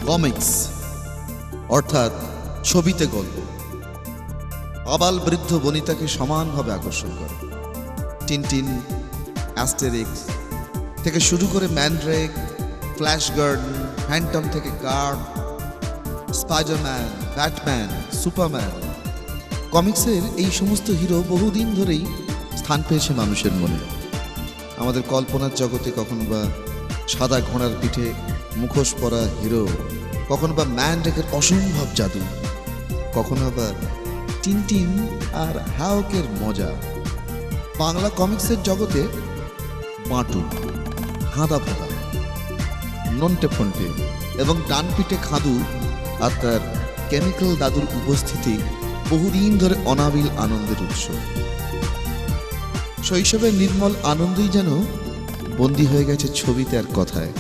Comics অর্থাৎ ছবিতে গল্প আবাল বৃদ্ধ বনিতাকে সমানভাবে আকর্ষণ করে। টিনটিন, অ্যাস্টেরিক্স থেকে শুরু করে ম্যানড্রেক, ফ্ল্যাশ গার্ডেন, ফ্যান্টম থেকে গার্ড, স্পাইডারম্যান, ব্যাটম্যান, সুপারম্যান, কমিক্সের এই সমস্ত হিরো বহুদিন ধরেই স্থান পেয়েছে মানুষের মনে। আমাদের কল্পনার জগতে কখনো বা সাদা ঘোড়ার পিঠে মুখোশ পরা হিরো, কখনো বা ম্যানড্রেকের অসম্ভব জাদু, কখনো আবার টিনটিন আর হাওকের মজা। বাংলা কমিক্সের জগতে বাঁটু, হাঁদা ফোঁদা, নন্টে ফন্টে এবং ডান পিঠে খাদু আর তার কেমিক্যাল দাদুর উপস্থিতি বহুদিন ধরে অনাবিল আনন্দের উৎস। শৈশবের নির্মল আনন্দই যেন বন্দী হয়ে গেছে ছবিতে আর কথায়।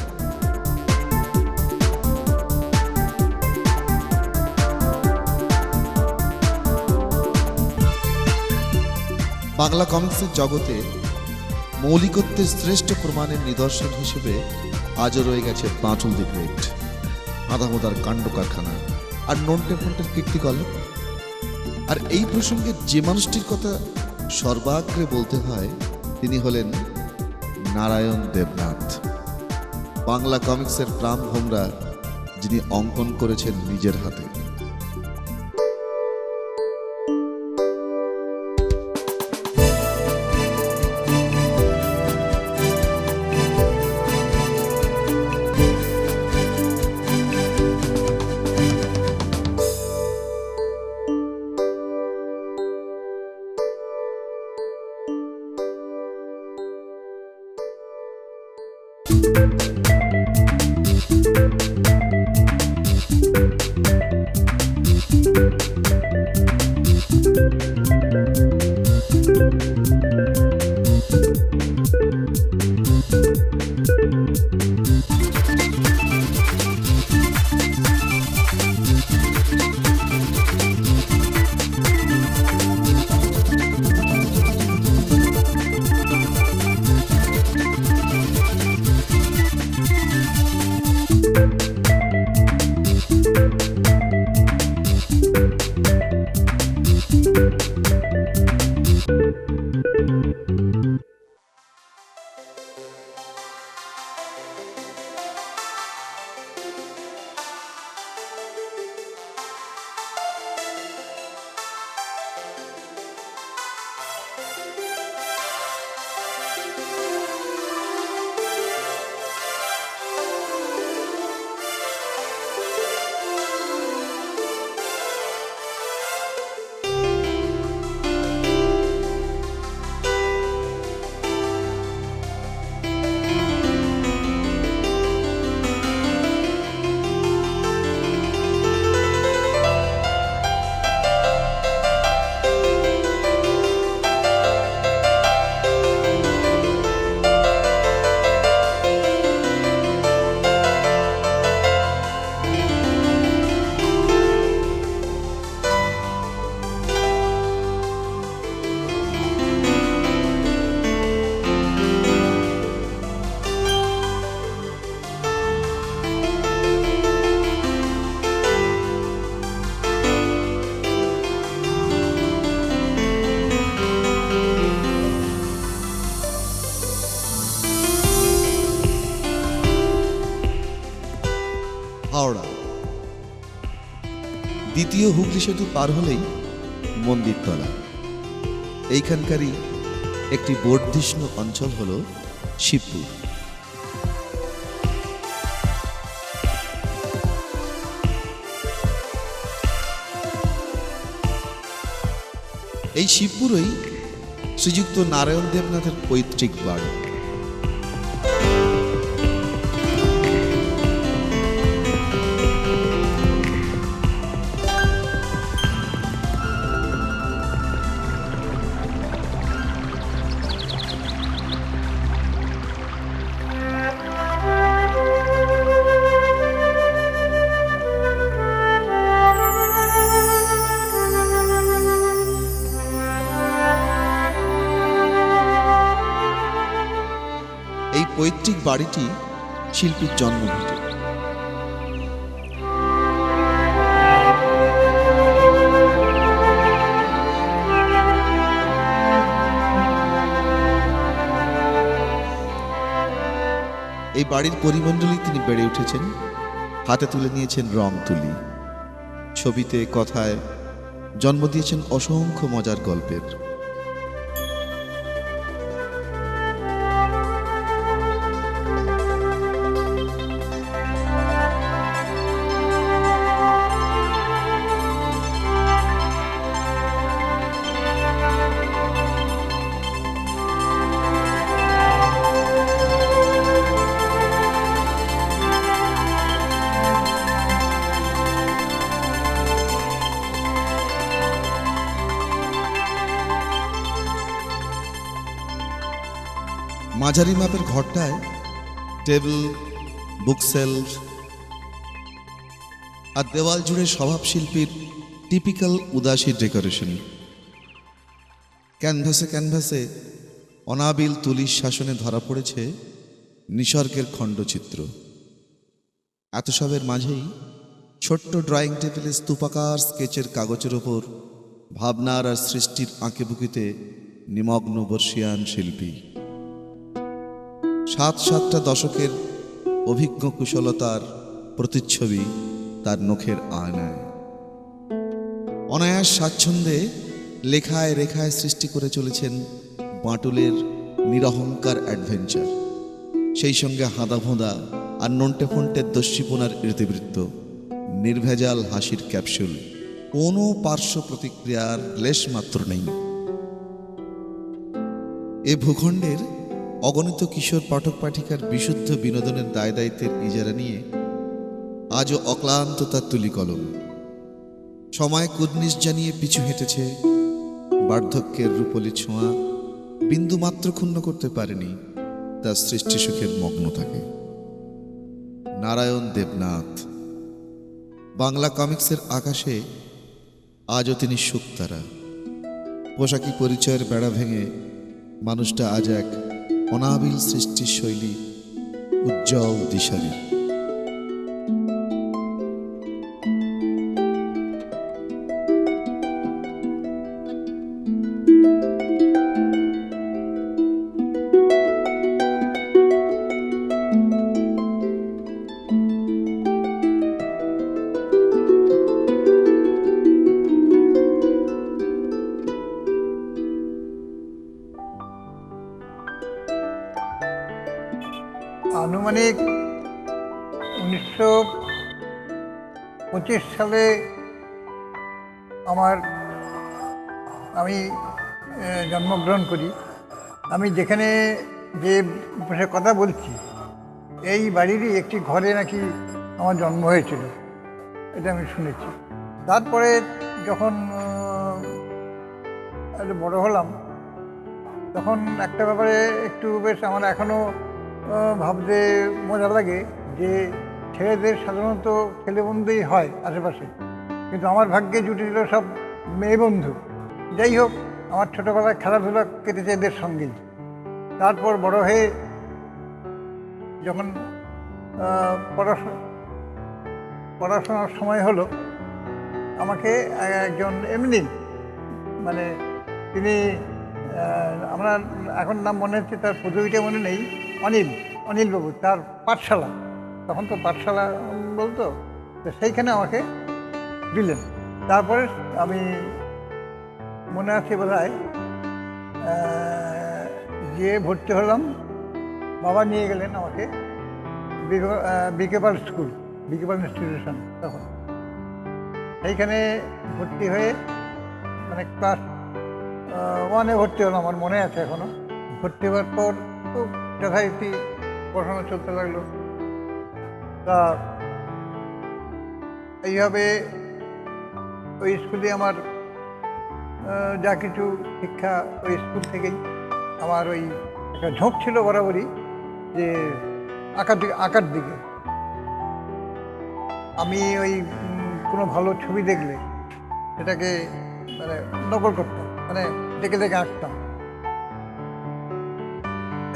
বাংলা কমিক্সের জগতে মৌলিকত্বের শ্রেষ্ঠ প্রমাণের নিদর্শন হিসেবে আজও রয়ে গেছে বাঁটুল দি গ্রেট, আদামোদার কাণ্ড কারখানা আর নন্টে ফন্টের কীর্তিকলাপ। আর এই প্রসঙ্গে যে মানুষটির কথা সর্বাগ্রে বলতে হয় তিনি হলেন নারায়ণ দেবনাথ, বাংলা কমিক্সের প্রাণভোমরা, যিনি অঙ্কন করেছেন নিজের হাতে। হাওড়া, দ্বিতীয় হুগলি সেতু পার হলেই মন্দিরতলা। এইখানকারই একটি বর্ধিষ্ণু অঞ্চল হল শিবপুর। এই শিবপুরই শ্রীযুক্ত নারায়ণ দেবনাথের পৈতৃক বাড়ি। এই পৈতৃক বাড়িটি শিল্পীর জন্মভিটে। এই বাড়ির পরিমণ্ডলে তিনি বেড়ে উঠেছেন, হাতে তুলে নিয়েছেন রং তুলি, ছবিতে কথায় জন্ম দিয়েছেন অসংখ্য মজার গল্পের। মাঝারি মাপের ঘরটায় টেবিল, বুকশেলফ আর দেওয়াল জুড়ে স্বভাব শিল্পীর টিপিক্যাল উদাসী ডেকোরেশন। ক্যানভাসে ক্যানভাসে অনাবিল তুলির শাসনে ধরা পড়েছে নিসর্গের খণ্ডচিত্র। এত সবের মাঝেই ছোট্ট ড্রয়িং টেবিলে স্তূপাকার স্কেচের কাগজের ওপর ভাবনার আর সৃষ্টির আঁকেবুকিতে নিমগ্ন বর্ষিয়ান শিল্পী। ৭-৭টা দশকের অভিজ্ঞ কুশলতার প্রতিচ্ছবি তার নখের আয়নায়। অনায়াস স্বাচ্ছন্দ্যে লেখায় রেখায় সৃষ্টি করে চলেছেন বাঁটুলের নিরহংকার অ্যাডভেঞ্চার, সেই সঙ্গে হাঁদাভোঁদা আর নন্টে ফন্টের দস্যিপনার ইতিবৃত্ত, নির্ভেজাল হাসির ক্যাপসুল। কোনো পার্শ্ব প্রতিক্রিয়ার লেশমাত্র নেই। এ ভূখণ্ডের অগণিত কিশোর পাঠক পাঠিকার বিশুদ্ধ বিনোদনের দায় দায়িত্বের ইজারা নিয়ে আজও অক্লান্ত তার তুলি কলম। সময় কুর্নিশ জানিয়ে পিছু হেঁটেছে, বার্ধক্যের রূপলি ছোঁয়া বিন্দুমাত্র ক্ষুণ্ণ করতে পারেনি তার সৃষ্টি সুখের মগ্নতাকে। নারায়ণ দেবনাথ বাংলা কমিক্সের আকাশে আজও তিনি শুকতারা। পোশাকি পরিচয়ের বেড়া ভেঙে মানুষটা আজ এক অনাবিল সৃষ্টির শৈলী, উজ্জ্বল দিশারি। আনুমানিক 1925 সালে আমি জন্মগ্রহণ করি। আমি যেখানে যে বসে কথা বলছি এই বাড়িরই একটি ঘরে নাকি আমার জন্ম হয়েছিল, এটা আমি শুনেছি। তারপরে যখন বড় হলাম তখন একটা ব্যাপারে একটু বেশ আমার এখনও ভাবতে মজা লাগে যে ছেলেদের সাধারণত ছেলে বন্ধুই হয় আশেপাশে, কিন্তু আমার ভাগ্যে জুটেছিল সব মেয়ে বন্ধু। যাই হোক, আমার ছোটোবেলায় খেলাধুলা কেটেছে এদের সঙ্গেই। তারপর বড় হয়ে যখন পড়াশোনার সময় হলো, আমাকে একজন এমনি তিনি আমরা এখন নাম মনে হচ্ছে, তার পদবিটা মনে নেই, অনিলবাবু, তার পাঠশালা, তখন তো পাঠশালা বলতো, তো সেইখানে আমাকে দিলেন। তারপরে আমি মনে আছে বোধহয় গিয়ে ভর্তি হলাম। বাবা নিয়ে গেলেন আমাকে বিকেপাল স্কুল, বিকেপাল ইনস্টিটিউশন। তখন সেইখানে ভর্তি হয়ে মানে ক্লাস 1-এ ভর্তি হলাম, আমার মনে আছে এখনো। ভর্তি হওয়ার পর খুব যথারীতি পড়াশোনা চলতে লাগলো। তা এইভাবে ওই স্কুলে আমার যা কিছু শিক্ষা ওই স্কুল থেকেই। আমার ওই একটা ঝোঁক ছিল বরাবরই যে আঁকার দিকে। আমি ওই কোনো ভালো ছবি দেখলে সেটাকে মানে নকল করতাম, মানে দেখে দেখে আঁকতাম।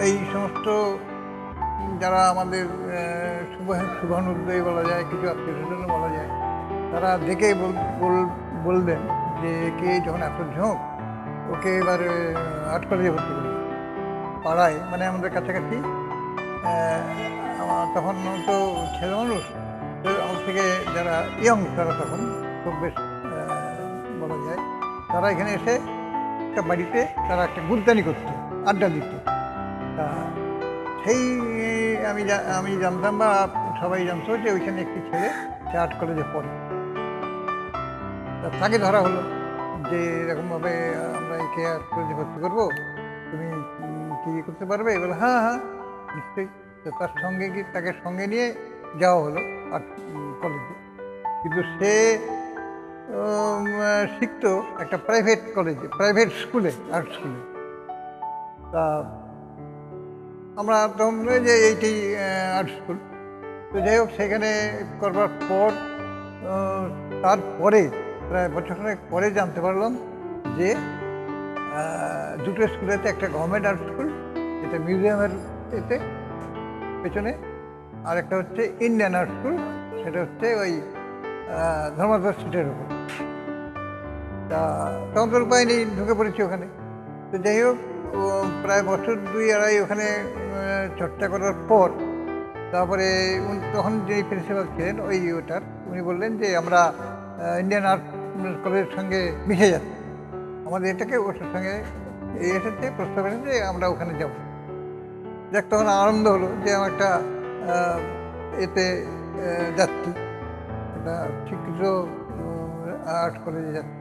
এই সমস্ত যারা আমাদের শুভানুদ্দয়ী বলা যায়, কিছু আত্মীয় বলা যায়, তারা দেখে বলবেন যে কে যখন এত ঝোঁক, ওকে এবার আর্ট কলেজে ভর্তি করবে পাড়ায়, মানে আমাদের কাছাকাছি। তখন তো ছেলে মানুষ, আমার থেকে যারা ইয়ং তারা তখন খুব বেশ বলা যায়, তারা এখানে এসে একটা বাড়িতে তারা একটা গুলতানি করতো, আড্ডা দিত। তা সেই আমি জানতাম বা সবাই জানতো যে ওইখানে একটি ছেলে সে আর্ট কলেজে পড়ে। তাকে ধরা হলো যে এরকমভাবে আমরা একে আর্ট কলেজে ভর্তি করবো, তুমি কি করতে পারবে? বলে হ্যাঁ হ্যাঁ নিশ্চয়ই। তো তার সঙ্গে তাকে সঙ্গে নিয়ে যাওয়া হলো আর্ট কলেজে। কিন্তু সে শিখতো একটা প্রাইভেট কলেজে, প্রাইভেট স্কুলে, আর্ট স্কুলে। তা আমরা তখন যে এইটাই আর্ট স্কুল। তো যাই হোক, সেখানে করবার পর তারপরে প্রায় বছরখানেক পরে জানতে পারলাম যে দুটো স্কুলেতে, একটা গভর্নমেন্ট আর্ট স্কুল যেটা মিউজিয়ামের এতে পেছনে, আর একটা হচ্ছে ইন্ডিয়ান আর্ট স্কুল, সেটা হচ্ছে ওই ধর্মদাস স্ট্রিটের উপর। তা তখন তোর উপায় নেই, ঢুকে পড়েছি ওখানে। তো যাই হোক, প্রায় বছর 2-2.5 ওখানে চর্চা করার পর তারপরে তখন যে প্রিন্সিপাল ছিলেন ওটার, উনি বললেন যে আমরা ইন্ডিয়ান আর্ট কলেজের সঙ্গে মিশে যাচ্ছি, আমাদের এটাকে ওটার সঙ্গে এসেছে, প্রস্তাব এসেছে, আমরা ওখানে যাব। যাক, তখন আনন্দ হলো যে আমার একটা এতে যাচ্ছি, একটা স্বীকৃত আর্ট কলেজে যাচ্ছি।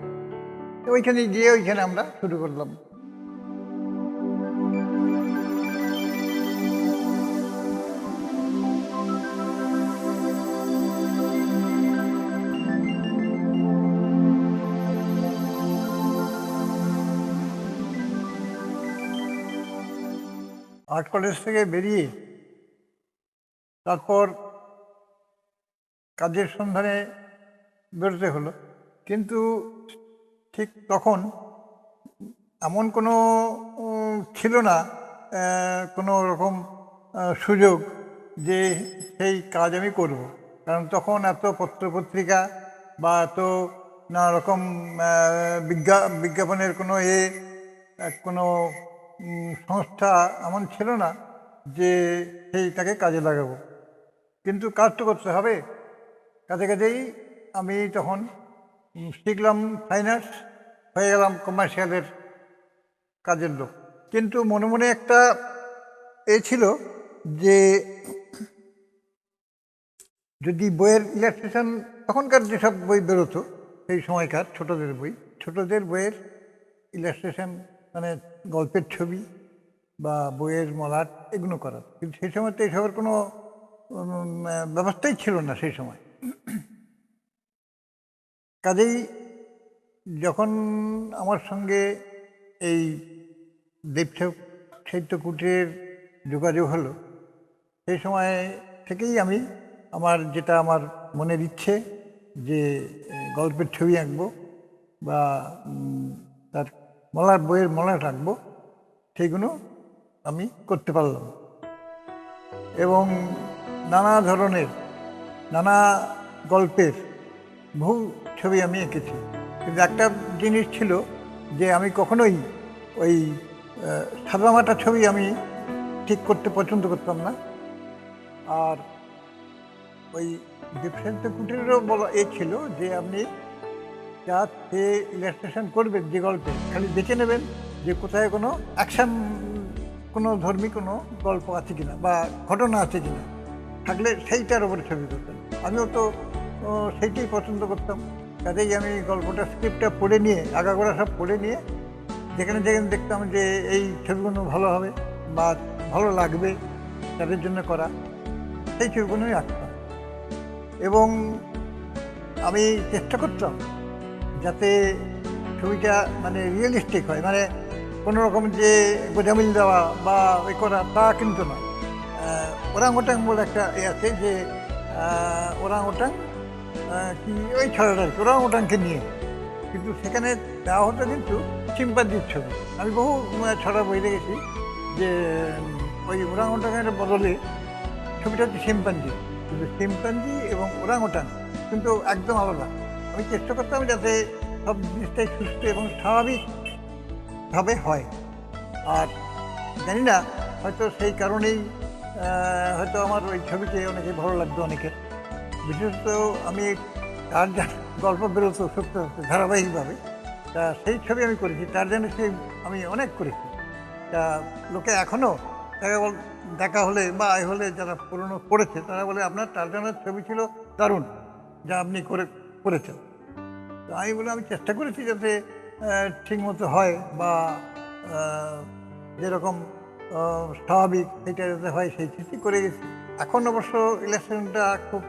তো ওইখানে গিয়ে ওইখানে আমরা শুরু করলাম। আর্ট কলেজ থেকে বেরিয়ে তারপর কাজের সন্ধানে বেরোতে হলো। কিন্তু ঠিক তখন এমন কোনো ছিল না কোনো রকম সুযোগ যে সেই কাজ আমি করব। কারণ তখন এত পত্রপত্রিকা বা এত নানা রকম বিজ্ঞাপনের কোনো সংস্থা এমন ছিল না যে সেইটাকে কাজে লাগাবো। কিন্তু কাজ তো করতে হবে। কাজেই আমি তখন শিখলাম ফাইন আর্টস, হয়ে গেলাম কমার্শিয়ালের কাজের লোক। কিন্তু মনে মনে একটা ছিল যে যদি বইয়ের ইলাস্ট্রেশন, তখনকার যেসব বই বেরোতো সেই সময়কার ছোটদের বইয়ের ইলাস্ট্রেশন, মানে গল্পের ছবি বা বইয়ের মলাট, এগুলো করার। কিন্তু সেই সময় তো এইসবের কোনো ব্যবস্থাই ছিল না সেই সময়। কাজেই যখন আমার সঙ্গে এই দেব সাহিত্য কুটিরের যোগাযোগ হলো, সেই সময় থেকেই আমি আমার মনের ইচ্ছে যে গল্পের ছবি আঁকবো বা তার বইয়ের মলাট আঁকবো, সেইগুলো আমি করতে পারলাম। এবং নানা ধরনের নানা গল্পের বহু ছবি আমি এঁকেছি। কিন্তু একটা জিনিস ছিল যে আমি কখনোই ওই সাদামাটা ছবি আমি ঠিক করতে পছন্দ করতাম না। আর ওই ডিফারেন্ট কুটিরেরও বলা ছিল যে আপনি যা সে ইলাস্ট্রেশন করবেন যে গল্পে, খালি দেখে নেবেন যে কোথায় কোনো অ্যাকশন কোনো ধর্মী কোনো গল্প আছে কিনা বা ঘটনা আছে কিনা, থাকলে সেইটার উপরে ছবি করতাম। আমিও তো সেইটাই পছন্দ করতাম। কাজেই আমি গল্পটা স্ক্রিপ্টটা পড়ে নিয়ে আগাগোড়া সব পড়ে নিয়ে যেখানে যেখানে দেখতাম যে এই ছবিগুলো ভালো হবে বা ভালো লাগবে তাদের জন্য করা, সেই ছবিগুলোই আঁকতাম। এবং আমি চেষ্টা করতাম যাতে ছবিটা মানে রিয়েলিস্টিক হয়, মানে কোনো রকম যে গোজামিল দেওয়া বা ওই করা তা কিন্তু না। ওরাং ওটাং বলে একটা আছে যে ওরাং ওটাং কি ওই ছড়াটা আর কি, ওরাং ওটাংকে নিয়ে, কিন্তু সেখানে দেওয়া হতো কিন্তু চিম্পাঞ্জির ছবি। আমি বহু ছড়া বই দেখেছি যে ওই ওরাং ওটাংয়ের বদলে ছবিটা হচ্ছে শিম্পাঞ্জি, কিন্তু শিম্পাঞ্জি এবং ওরাং ওটাং কিন্তু একদম আলাদা। আমি চেষ্টা করতাম যাতে সব জিনিসটাই সুস্থ এবং স্বাভাবিকভাবে হয়। আর জানি না, হয়তো সেই কারণেই হয়তো আমার ওই ছবিকে অনেকে ভালো লাগতো অনেকের। বিশেষত আমি টারজান গল্প বেরোতো সত্য সত্য ধারাবাহিকভাবে, তা সেই ছবি আমি করেছি। টারজানের সেই আমি অনেক করেছি, তা লোকে এখনও দেখা হলে বা এ হলে যারা পুরনো পড়েছে তারা বলে আপনার টারজানের ছবি ছিল দারুণ, যা আপনি করেছেন। তো আমি বলে আমি চেষ্টা করেছি যাতে ঠিক মতো হয় বা যেরকম স্বাভাবিক সেটা যাতে হয় সেই চিঠি করে গেছি। এখন অবশ্য ইলাস্ট্রেশনটা খুব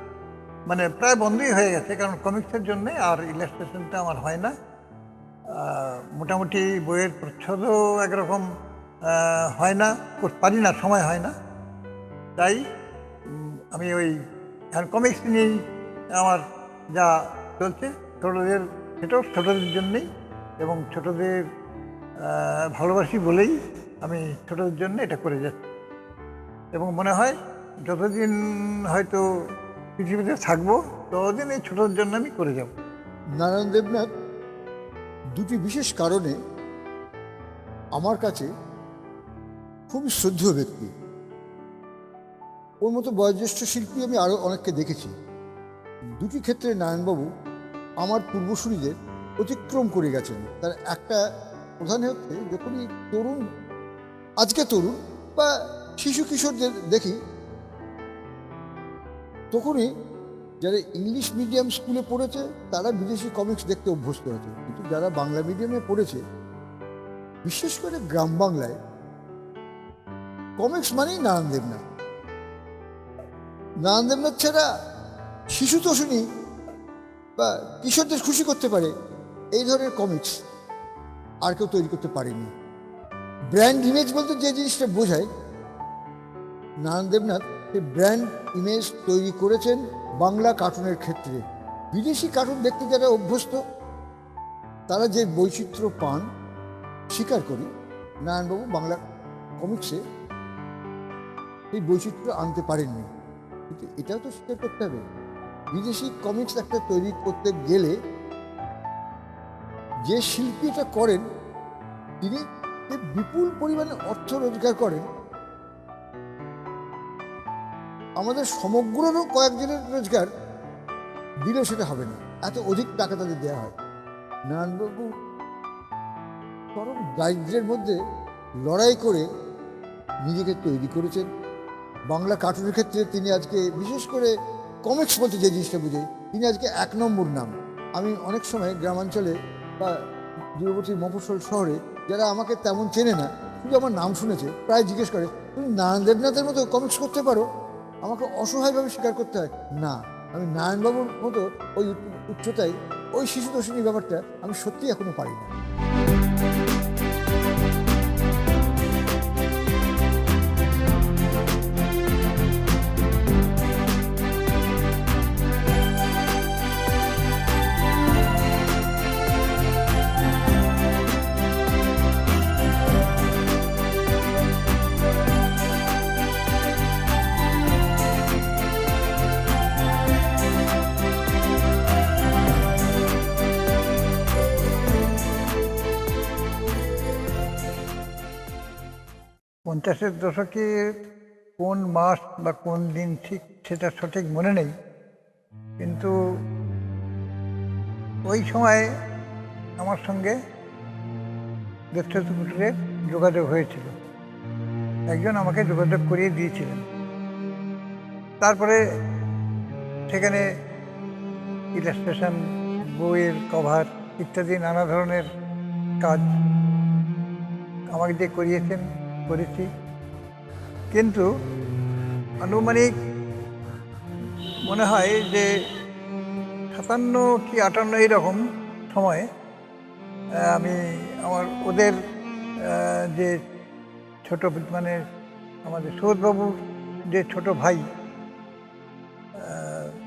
মানে প্রায় বন্ধই হয়ে গেছে, কারণ কমিক্সের জন্যে আর ইলাস্ট্রেশনটা আমার হয় না। মোটামুটি বইয়ের প্রচ্ছদও একরকম হয় না, পারি না, সময় হয় না। তাই আমি ওই এখন কমিক্স নিয়েই আমার যা চলছে, ছোটোদের সেটাও ছোটোদের জন্যেই, এবং ছোটোদের ভালোবাসি বলেই আমি ছোটোদের জন্য এটা করে যাচ্ছি। এবং মনে হয় যতদিন হয়তো পৃথিবীতে থাকবো ততদিন এই ছোটোদের জন্য আমি করে যাব। নারায়ণ দেবনাথ দুটি বিশেষ কারণে আমার কাছে খুবই শ্রদ্ধেয় ব্যক্তি। ওর মতো বয়োজ্যেষ্ঠ শিল্পী আমি আরও অনেককে দেখেছি। দুটি ক্ষেত্রে নারায়ণবাবু আমার পূর্বসূরীদের অতিক্রম করে গেছেন। তার একটা প্রধান হচ্ছে, যখনই তরুণ, আজকে তরুণ বা শিশু কিশোরদের দেখি, তখনই যারা ইংলিশ মিডিয়াম স্কুলে পড়েছে তারা বিদেশি কমিক্স দেখতে অভ্যস্ত হয়েছে, কিন্তু যারা বাংলা মিডিয়ামে পড়েছে, বিশেষ করে গ্রাম বাংলায়, কমিক্স মানেই নারায়ণ দেবনাথ। নারায়ণ দেবনাথ ছাড়া শিশু তোষণী বা কিশোরদের খুশি করতে পারে এই ধরনের কমিক্স আর কেউ তৈরি করতে পারেনি। ব্র্যান্ড ইমেজ বলতে যে জিনিসটা বোঝায়, নারায়ণ দেবনাথ সেই ব্র্যান্ড ইমেজ তৈরি করেছেন বাংলা কার্টুনের ক্ষেত্রে। বিদেশি কার্টুন দেখতে যারা অভ্যস্ত তারা যে বৈচিত্র্য পান স্বীকার করি, নারায়ণবাবু বাংলা কমিক্সে এই বৈচিত্র্য আনতে পারেননি। কিন্তু এটাও তো স্বীকার করতে হবে, বিদেশি কমিক্স একটা তৈরি করতে গেলে যে শিল্পী এটা করেন তিনি যে বিপুল পরিমাণে অর্থ রোজগার করেন, আমাদের সমগ্রও কয়েকজনের রোজগার দিলেও সেটা হবে না, এত অধিক টাকা তাদের দেওয়া হয়। নারায়ণবাবু চরম দারিদ্র্যের মধ্যে লড়াই করে নিজেকে তৈরি করেছেন। বাংলা কার্টুনের ক্ষেত্রে তিনি আজকে, বিশেষ করে কমিক্স বলতে যে জিনিসটা বুঝে, তিনি আজকে 1 নম্বর নাম। আমি অনেক সময় গ্রামাঞ্চলে বা দূরবর্তী মফস্বল শহরে যারা আমাকে তেমন চেনে না, শুধু আমার নাম শুনেছে, প্রায় জিজ্ঞেস করে তুমি নারায়ণ দেবনাথের মতো কমিক্স করতে পারো? আমাকে অসহায়ভাবে স্বীকার করতে হয়, না, আমি নারায়ণবাবুর মতো ওই উচ্চতায় ওই শিশু দর্শনী ব্যাপারটা আমি সত্যি এখনো পারি না। পঞ্চাশের দশকে কোন মাস বা কোন দিন ঠিক সেটা সঠিক মনে নেই, কিন্তু ওই সময় আমার সঙ্গে দেবশ্রী কুটিরের যোগাযোগ হয়েছিল একজন আমাকে যোগাযোগ করিয়ে দিয়েছিলেন। তারপরে সেখানে ইলাস্ট্রেশন, বইয়ের কভার ইত্যাদি নানা ধরনের কাজ আমাকে দিয়ে করিয়েছেন, করেছি। কিন্তু আনুমানিক মনে হয় যে 57 কি 58 এইরকম সময়ে আমি ওদের যে ছোট মানে আমাদের সৌদবাবুর যে ছোট ভাই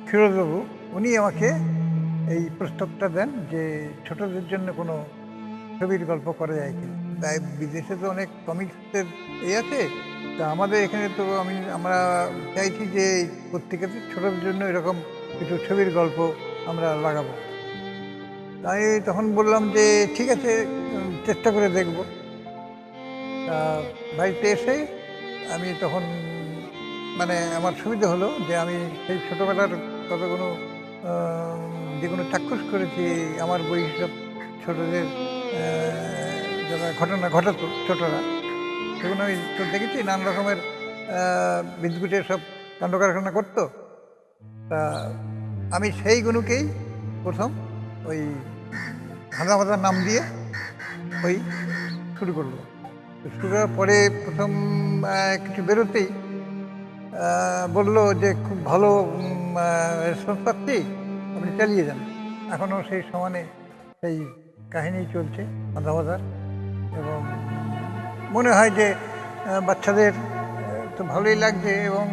ফিরোজবাবু, উনি আমাকে এই প্রস্তাবটা দেন যে ছোটদের জন্য কোনো ছবির গল্প করা যায় কিনা। তাই বিদেশে তো অনেক কমিক্সের আছে, তা আমাদের এখানে তো আমরা চাইছি যে পত্রিকাতে ছোটদের জন্য এরকম কিছু ছবির গল্প আমরা লাগাবো। তাই তখন বললাম যে ঠিক আছে, চেষ্টা করে দেখব। তা বাড়িতে এসে আমি তখন মানে আমার সুবিধা হলো যে আমি সেই ছোটোবেলার কতগুলো যেগুলো চাক্ষুষ করেছি আমার বই সব ছোটদের যারা ঘটনা ঘটাতো ছোটরা, সেগুলো আমি তো দেখেছি নানা রকমের বিদ্যুতের সব কাণ্ড কারখানা করতো। তা আমি সেইগুলোকেই প্রথম ওই ভাঙা ভাঙা নাম দিয়ে ওই শুরু করলো। শুরু করার পরে প্রথম কিছু বেরোতেই বললো যে খুব ভালো রেসপন্স পাচ্ছি, আপনি চালিয়ে যান। এখনও সেই সমানে সেই কাহিনী চলছে আধা বাঁধা, এবং মনে হয় যে বাচ্চাদের তো ভালোই লাগছে, এবং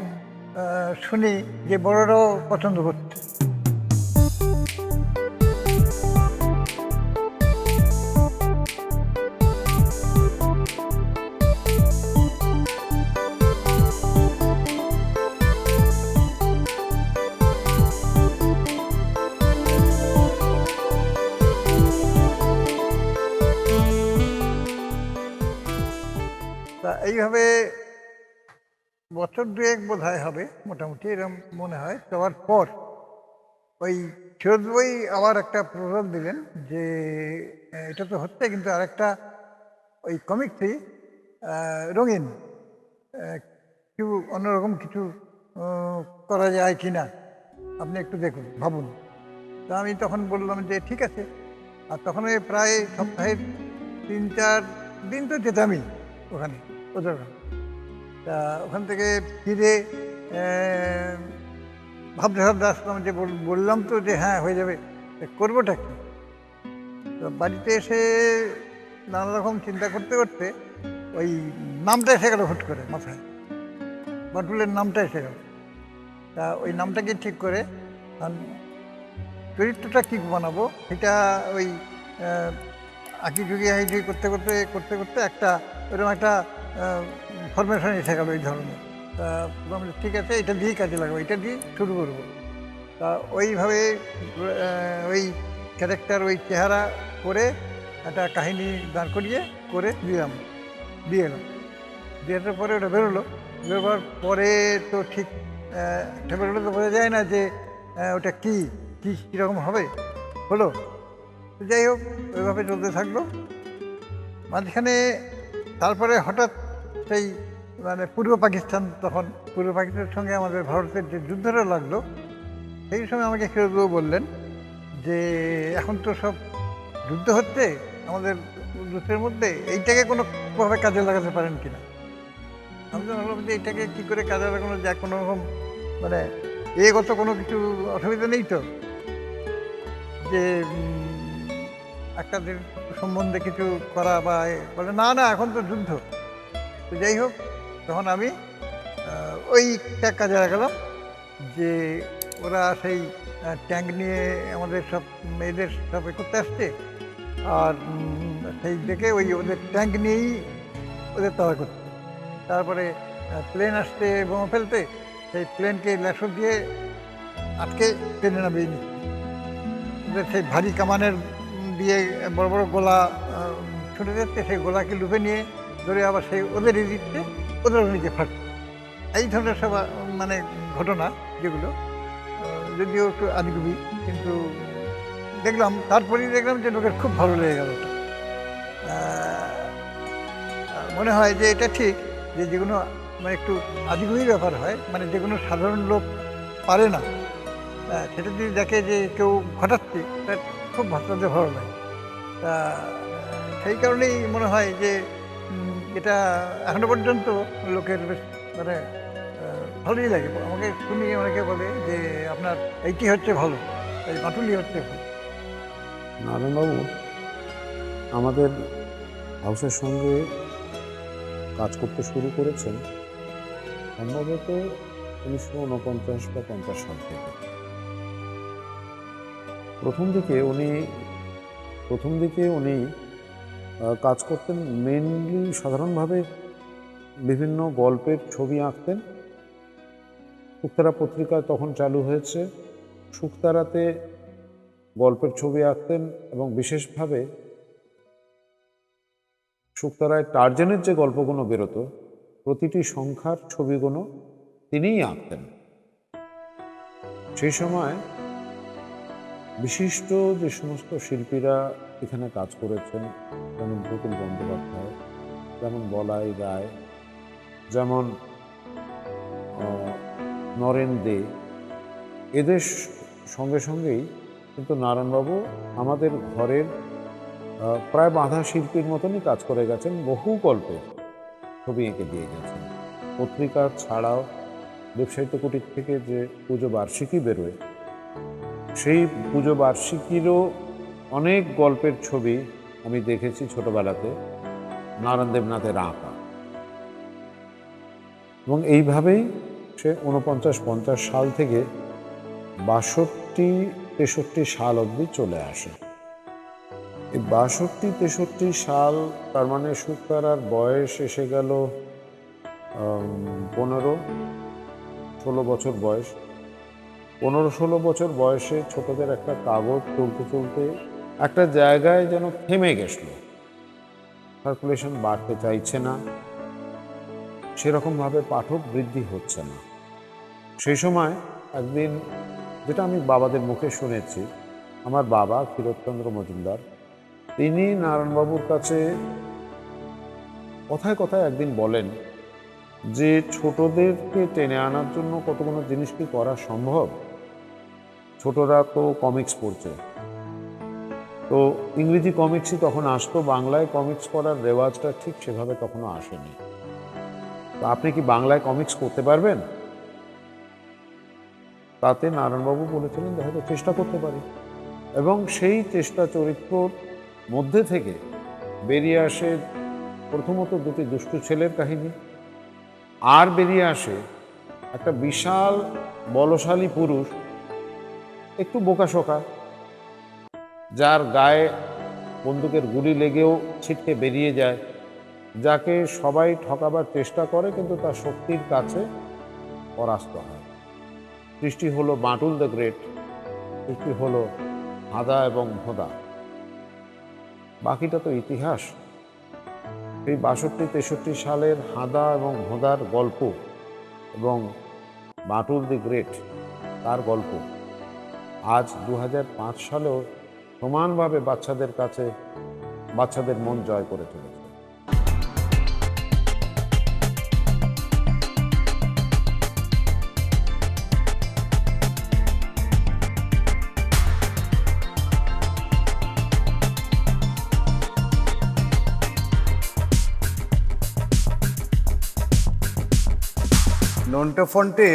শুনি যে বড়রাও পছন্দ করছে। তা এইভাবে বছর দুয়েক বোধ হয় হবে মোটামুটি, এরকম মনে হয়। যাওয়ার পর ওই ফিরোজ বই আবার একটা প্রস্তাব দিলেন যে এটা তো হচ্ছে, কিন্তু আরেকটা ওই কমিকটি রঙিন কিছু অন্যরকম কিছু করা যায় কি না, আপনি একটু দেখুন, ভাবুন। তা আমি তখন বললাম যে ঠিক আছে। আর তখন ওই প্রায় সপ্তাহে 3-4 দিন তো যেতামই ওখানে ওদের। তা ওখান থেকে ফিরে ভাবতে ভাবতে আসলাম যে বললাম তো যে হ্যাঁ হয়ে যাবে, করবোটা কি। তো বাড়িতে এসে নানা রকম চিন্তা করতে করতে ওই নামটা এসে গেল হুট করে মাথায়, বাটুলের নামটা এসে গেল। তা ওই নামটাকে ঠিক করে চরিত্রটা কী বানাবো সেটা ওই আঁকি ঝুঁকি হাইঝুঁকি করতে করতে করতে করতে একটা ওইরকম একটা ফরমেশন এসে গেল এই ধরনের। তা ঠিক আছে, এটা দিয়েই কাজে লাগাবো, এটা দিয়ে শুরু করবো। তা ওইভাবে ওই ক্যারেক্টার ওই চেহারা করে একটা কাহিনী দাঁড় করিয়ে করে দিয়ে এলাম। দেওয়ার পরে ওটা বেরোলো। বেরোবার পরে তো ঠিক একটা বেরোলে তো বোঝা যায় না যে ওটা কীরকম হবে হলো। যাই হোক, ওইভাবে চলতে থাকলো। মাঝখানে তারপরে হঠাৎ সেই মানে পূর্ব পাকিস্তান, তখন পূর্ব পাকিস্তানের সঙ্গে আমাদের ভারতের যে যুদ্ধটা লাগলো, সেই সময় আমাকে ফিরোজবাবু বললেন যে এখন তো সব যুদ্ধ হচ্ছে আমাদের দেশের মধ্যে, এইটাকে কোনোভাবে কাজে লাগাতে পারেন কিনা। আমি তো ভাবলাম যে এইটাকে কী করে কাজে লাগানো যায়, কোনো রকম মানে এগত কোনো কিছু অসুবিধা নেই তো, যে একটা সম্বন্ধে কিছু করা বা বলে না না এখন তো যুদ্ধ। তো যাই হোক, তখন আমি ওইটা কাজে লাগালাম যে ওরা সেই ট্যাঙ্ক নিয়ে আমাদের সব মেয়েদের সব করতে আসছে, আর সেই দেখে ওই ওদের ট্যাঙ্ক নিয়েই ওদের তাড়া করছে। তারপরে প্লেন আসছে বোমা ফেলতে, সেই প্লেনকে ল্যাসো দিয়ে আটকে প্লেনে নামিয়ে নিচ্ছে। ওদের সেই ভারী কামানের দিয়ে বড় বড় গোলা ছুটে যাচ্ছে, সেই গোলাকে লুপে নিয়ে ধরে আবার সেই ওদেরই দিচ্ছে, ওদের নিজে ফাটছে। এই ধরনের সব মানে ঘটনা যেগুলো যদিও একটু আদিকবি, কিন্তু দেখলাম তারপরেই দেখলাম যে লোকের খুব ভালো লেগে গেল। মনে হয় যে এটা ঠিক, যে যেগুলো মানে একটু আদিগহী ব্যাপার হয়, মানে যেগুলো সাধারণ লোক পারে না, সেটা যদি দেখে যে কেউ ঘটাচ্ছে, তার খুব ভাবতে ভালো লাগে। তা সেই কারণেই মনে হয় যে এটা এখনো পর্যন্ত লোকের বেশ মানে ভালোই লাগে। আমাকে শুনি অনেকে বলে যে আপনার এইটি হচ্ছে ভালো, এই বাটুলি হচ্ছে ভালো। নারায়ণবাবু আমাদের হাউসের সঙ্গে কাজ করতে শুরু করেছেন সম্ভবত 1949 বা 50 সাল থেকে। প্রথম দিকে উনি কাজ করতেন মেনলি সাধারণভাবে বিভিন্ন গল্পের ছবি আঁকতেন। শুকতারা পত্রিকা তখন চালু হয়েছে, শুকতারাতে গল্পের ছবি আঁকতেন এবং বিশেষভাবে শুকতারায় টার্জানের যে গল্পগুলো বেরোতো প্রতিটি সংখ্যার ছবিগুলো তিনিই আঁকতেন। সেই সময় বিশিষ্ট যে সমস্ত শিল্পীরা এখানে কাজ করেছেন, যেমন প্রতুল বন্দ্যোপাধ্যায়, যেমন বলাই রায়, যেমন নরেন দে, এদের সঙ্গে সঙ্গেই কিন্তু নারায়ণবাবু আমাদের ঘরের প্রায় বাঁধা শিল্পীর মতনই কাজ করে গেছেন। বহু গল্পে ছবি এঁকে দিয়ে গেছেন। পত্রিকা ছাড়াও দেবসাহিত্য কুটির থেকে যে পুজো বার্ষিকী বেরোয়, সেই পুজো বার্ষিকীরও অনেক গল্পের ছবি আমি দেখেছি ছোটবেলাতে নারায়ণ দেবনাথের আঁকা। এবং এইভাবেই সে 49-50 সাল থেকে 62-63 সাল অবধি চলে আসে। এই 62-63 সাল, তার মানে শুকতারার বয়স এসে গেল 15-16 বছর বয়স। 15-16 বছর বয়সে ছোটদের একটা কাগজ চলতে চলতে একটা জায়গায় যেন থেমে গেছিল, সার্কুলেশন বাড়তে চাইছে না, সেরকমভাবে পাঠক বৃদ্ধি হচ্ছে না। সেই সময় একদিন, যেটা আমি বাবাদের মুখে শুনেছি, আমার বাবা ক্ষীরোদচন্দ্র মজুমদার, তিনি নারায়ণবাবুর কাছে কথায় কথায় একদিন বলেন যে ছোটদেরকে টেনে আনার জন্য কতগুলো জিনিস কি করা সম্ভব। ছোটরা তো কমিক্স পড়ছে, তো ইংরেজি কমিক্সই তখন আসতো, বাংলায় কমিক্স পড়ার রেওয়াজটা ঠিক সেভাবে তখনও আসেনি। তো আপনি কি বাংলায় কমিক্স করতে পারবেন? তাতে নারায়ণবাবু বলেছিলেন যে হয়তো চেষ্টা করতে পারি। এবং সেই চেষ্টা চরিত্রর মধ্যে থেকে বেরিয়ে আসে প্রথমত দুটি দুষ্টু ছেলের কাহিনী, আর বেরিয়ে আসে একটা বিশাল বলশালী পুরুষ, একটু বোকাশোকা, যার গায়ে বন্দুকের গুলি লেগেও ছিটকে বেরিয়ে যায়, যাকে সবাই ঠকাবার চেষ্টা করে কিন্তু তার শক্তির কাছে পরাস্ত হয়। সৃষ্টি হলো বাঁটুল দ্য গ্রেট, সৃষ্টি হলো হাদা এবং ভোদা। বাকিটা তো ইতিহাস। সেই 62-63 সালের হাদা এবং ভোদার গল্প এবং বাঁটুল দি গ্রেট তার গল্প আজ 2005 সালেও সমানভাবে বাচ্চাদের কাছে বাচ্চাদের মন জয় করে চলেছে। নন্টে ফন্টে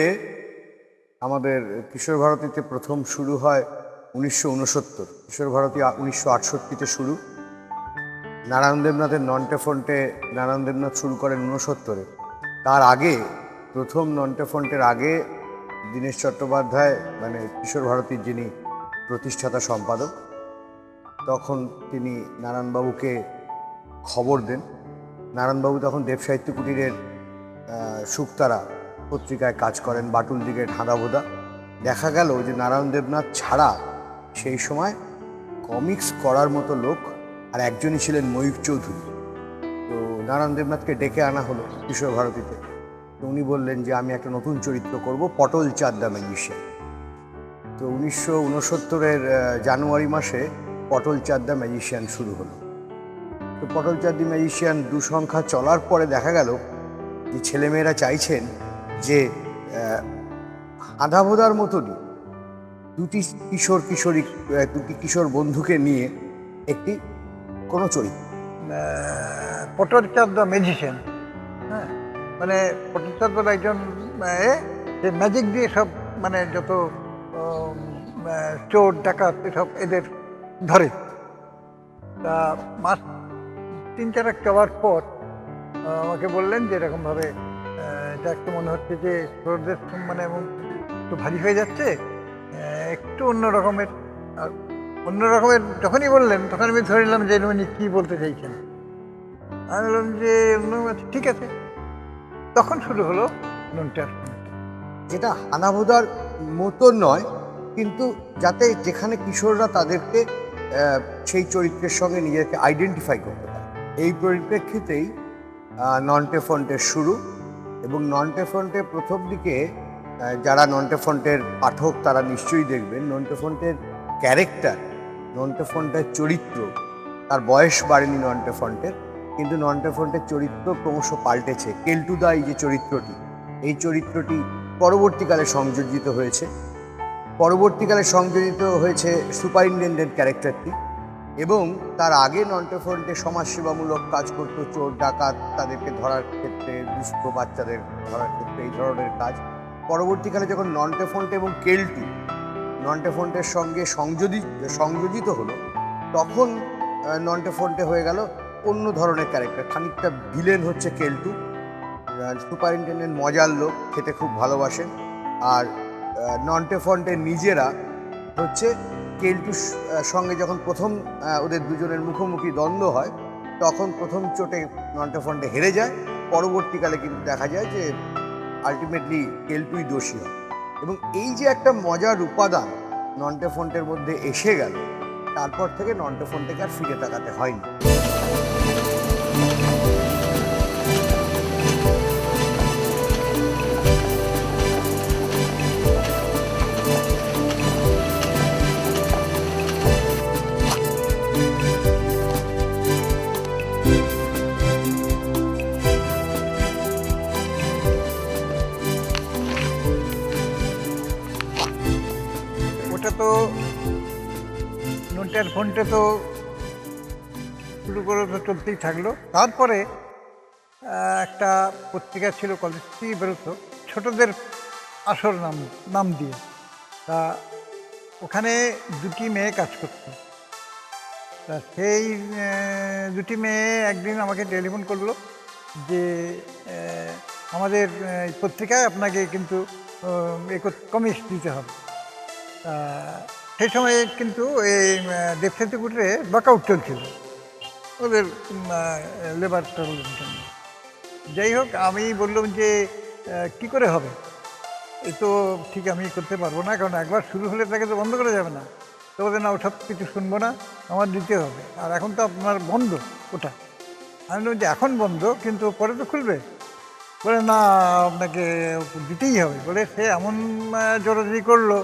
আমাদের কিশোর ভারতীতে প্রথম শুরু হয় 1969। কিশোর ভারতী 1968-তে শুরু। নারায়ণ দেবনাথের নন্টে ফন্টে নারায়ণ দেবনাথ শুরু করেন 69-এ। তার আগে প্রথম নন্টে ফন্টের আগে দীনেশ চট্টোপাধ্যায়, মানে কিশোর ভারতীর যিনি প্রতিষ্ঠাতা সম্পাদক, তখন তিনি নারায়ণবাবুকে খবর দেন। নারায়ণবাবু তখন দেবসাহিত্য কুটিরের শুকতারা পত্রিকায় কাজ করেন, বাটুল দিকে হাদা ভোদা। দেখা গেল যে নারায়ণ দেবনাথ ছাড়া সেই সময় কমিক্স করার মতো লোক আর একজনই ছিলেন ময়ূর চৌধুরী। তো নারায়ণ দেবনাথকে ডেকে আনা হলো কিশোর ভারতীতে। তো উনি বললেন যে আমি একটা নতুন চরিত্র করব, পটল চাঁদ দ্য ম্যাজিশিয়ান। তো 1969-এর জানুয়ারি মাসে পটল চাঁদ দ্য ম্যাজিশিয়ান শুরু হলো। তো পটল চাঁদ দ্য ম্যাজিশিয়ান 2 সংখ্যা চলার পরে দেখা গেল যে ছেলেমেয়েরা চাইছেন যে আধাবোধার মতনই দুটি কিশোর বন্ধুকে নিয়ে একটি কোনো চরিত্র। পটরচাঁদ দ্য ম্যাজিশিয়ান, হ্যাঁ, মানে পটরচাঁদ বলে একজন যে ম্যাজিক দিয়ে সব মানে যত চোর ডাকাত সব এদের ধরে। তা মাস 3-4 চলার পর আমাকে বললেন যে এরকমভাবে এটা একটু মনে হচ্ছে যে চোরদের মানে একটু ভারী হয়ে যাচ্ছে, একটু অন্য রকমের। যখনই বললেন তখন আমি ধরে নিলাম যে উনি কী বলতে চাইছেন। আমি বললাম যে ঠিক আছে। তখন শুরু হলো নুনটার, যেটা আনাবোধার মতো নয়, কিন্তু যাতে যেখানে কিশোররা তাদেরকে সেই চরিত্রের সঙ্গে নিজেকে আইডেন্টিফাই করতে পারে। এই পরিপ্রেক্ষিতেই নন্টে ফন্টের শুরু। এবং নন্টে ফন্টে প্রথম দিকে যারা নন্টে ফন্টের পাঠক তারা নিশ্চয়ই দেখবেন নন্টে ফন্টের ক্যারেক্টার, নন্টে ফন্টের চরিত্র, তার বয়স বাড়েনি নন্টে ফন্টের, কিন্তু নন্টে ফন্টের চরিত্র ক্রমশ পাল্টেছে। কেলটুদা এই যে চরিত্রটি, এই চরিত্রটি পরবর্তীকালে সংযোজিত হয়েছে। সুপারিনটেন্ডেন্ট ক্যারেক্টারটি। এবং তার আগে নন্টে ফন্টে সমাজসেবামূলক কাজ করতো, চোর ডাকাত তাদেরকে ধরার ক্ষেত্রে, দুস্থ বাচ্চাদের ধরার ক্ষেত্রে, এই ধরনের কাজ। পরবর্তীকালে যখন নন্টে ফন্টে এবং কেলটু নন্টে ফন্টের সঙ্গে সংযোজিত হলো, তখন নন্টে ফন্টে হয়ে গেল অন্য ধরনের ক্যারেক্টার। খানিকটা ভিলেন হচ্ছে কেলটু। সুপারিনটেন্ডেন্ট মজার লোক, খেতে খুব ভালোবাসেন। আর নন্টে ফন্টে নিজেরা হচ্ছে কেলটুর সঙ্গে যখন প্রথম ওদের দুজনের মুখোমুখি দ্বন্দ্ব হয়, তখন প্রথম চোটে নন্টে ফন্টে হেরে যায়। পরবর্তীকালে কিন্তু দেখা যায় যে আলটিমেটলি কেলটুই দোষী হয়। এবং এই যে একটা মজার উপাদান নন্টে ফন্টের মধ্যে এসে গেল, তারপর থেকে নন্টে ফন্টেকে আর ফিরে তাকাতে হয়নি। ওটা তো নুনটার ফন্টে তো শুরু করে তো চলতেই থাকলো। তারপরে একটা পত্রিকা ছিল, কলেজ থেকে বেরোতো, ছোটদের আসর নাম দিয়ে। তা ওখানে দুটি মেয়ে কাজ করতো। তা সেই দুটি মেয়ে একদিন আমাকে টেলিফোন করলো যে আমাদের পত্রিকায় আপনাকে কিন্তু কমিশ দিতে হবে। সেই সময়ে কিন্তু এই দেবসেতুপুরে ওয়ার্কআউট চলছিল ওদের লেবার ট্রাভেলের জন্য। যাই হোক, আমি বললাম যে কি করে হবে, এই তো ঠিক আমি করতে পারবো না, কারণ একবার শুরু হলে তাকে তো বন্ধ করা যাবে না। তো বলতে না, ওসব কিছু শুনবো না, আমার দিতে হবে। আর এখন তো আপনার বন্ধ ওটা। আমি বললাম যে এখন বন্ধ, কিন্তু পরে তো খুলবে। বলে না, আপনাকে দিতেই হবে। বলে সে এমন জোরাজোরি করলো,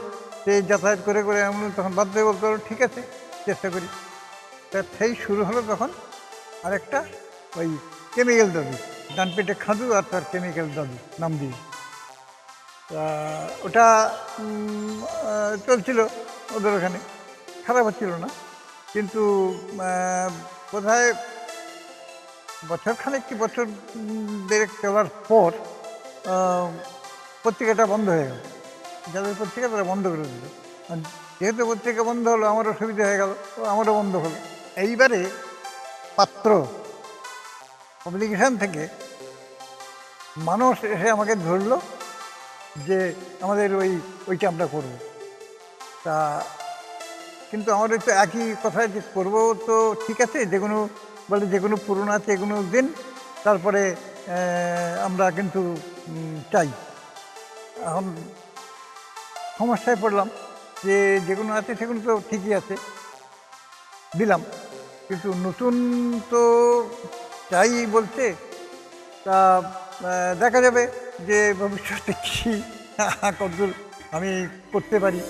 সে যাতায়াত করে করে এমন, তখন বাধ্য হয়ে বলতে পারো ঠিক আছে, চেষ্টা করি। তা সেই শুরু হলো তখন আরেকটা ওই কেমিক্যাল দাদু, ডান পেটে খাদু আর তার কেমিক্যাল দাদু নাম দিয়ে। তা ওটা চলছিল ওদের ওখানে, খারাপ হচ্ছিল না। কিন্তু বোধহয় বছরখানেক কি বছর দেড়েক চলার পর পত্রিকাটা বন্ধ হয়ে গেল। যাদের পত্রিকা তারা বন্ধ করে দিল। যেহেতু পত্রিকা বন্ধ হলো, আমারও সুবিধা হয়ে গেল, আমারও বন্ধ হলো। এইবারে পাত্র পাবলিকেশন থেকে মানুষ এসে আমাকে ধরলো যে আমাদের ওইটা আমরা করবো। তা কিন্তু আমাদের তো একই কথায় যে করবো তো ঠিক আছে, যেগুলো বলে যেগুলো পুরনো আছে এগুলো দিন, তারপরে আমরা কিন্তু চাই। এখন সমস্যায় পড়লাম যে যেগুলো আছে সেগুলো তো ঠিকই আছে, দিলাম, কিন্তু নতুন তো চাই বলছে। তা দেখা যাবে যে ভবিষ্যতে কী কতদূর আমি করতে পারি।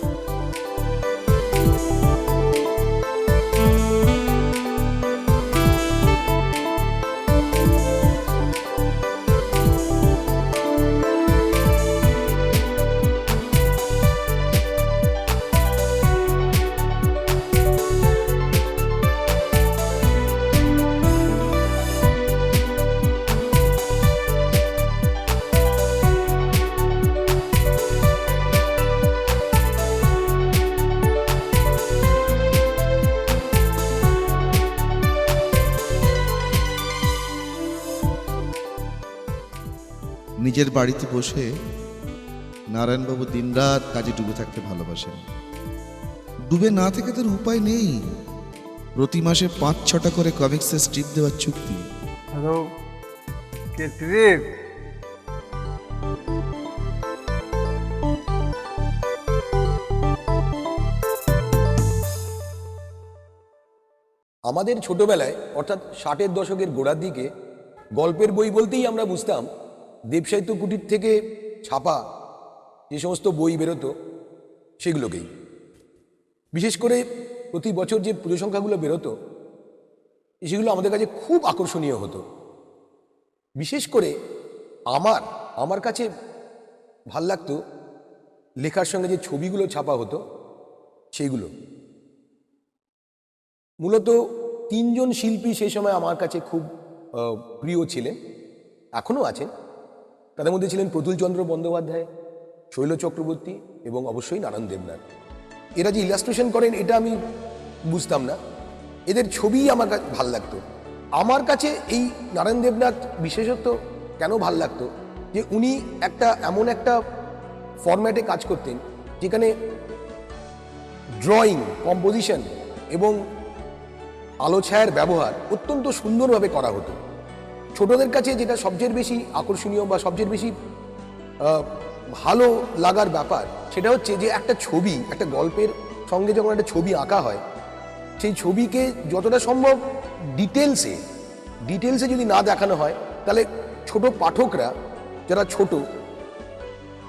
নিজের বাড়িতে বসে নারায়ণবাবু দিনরাত কাজে ডুবে থাকতে ভালোবাসেন। ডুবে না থেকে তার উপায় নেই। প্রতি মাসে 5-6টা করে কমিক্সের স্ট্রিপ দেওয়ার চুক্তি। হ্যালো, কে ত্রিদীপ? আমাদের ছোটবেলায় অর্থাৎ 60-এর দশকের গোড়ার দিকে গল্পের বই বলতেই আমরা বুঝতাম দেবসাহিত্য কুটির থেকে ছাপা যে সমস্ত বই বেরোতো সেগুলোকেই। বিশেষ করে প্রতি বছর যে পুজো সংখ্যাগুলো বেরোতো সেগুলো আমাদের কাছে খুব আকর্ষণীয় হতো। বিশেষ করে আমার কাছে ভাল লাগতো লেখার সঙ্গে যে ছবিগুলো ছাপা হতো সেইগুলো। মূলত 3 জন শিল্পী সেই সময় আমার কাছে খুব প্রিয় ছিলেন, এখনও আছেন। তাদের মধ্যে ছিলেন প্রতুলচন্দ্র বন্দ্যোপাধ্যায়, শৈল চক্রবর্তী এবং অবশ্যই নারায়ণ দেবনাথ। এরা যে ইলাস্ট্রেশন করেন এটা আমি বুঝতাম না, এদের ছবিই আমার কাছে ভাল লাগতো। আমার কাছে এই নারায়ণ দেবনাথ বিশেষত কেন ভাল লাগতো যে উনি এমন একটা ফরম্যাটে কাজ করতেন যেখানে ড্রয়িং, কম্পোজিশন এবং আলো ছায়ার ব্যবহার অত্যন্ত সুন্দরভাবে করা হতো। ছোটদের কাছে যেটা সবচেয়ে বেশি আকর্ষণীয় বা সবচেয়ে বেশি ভালো লাগার ব্যাপার সেটা হচ্ছে যে একটা ছবি, একটা গল্পের সঙ্গে যখন একটা ছবি আঁকা হয় সেই ছবিকে যতটা সম্ভব ডিটেলসে যদি না দেখানো হয় তাহলে ছোট পাঠকরা যারা ছোট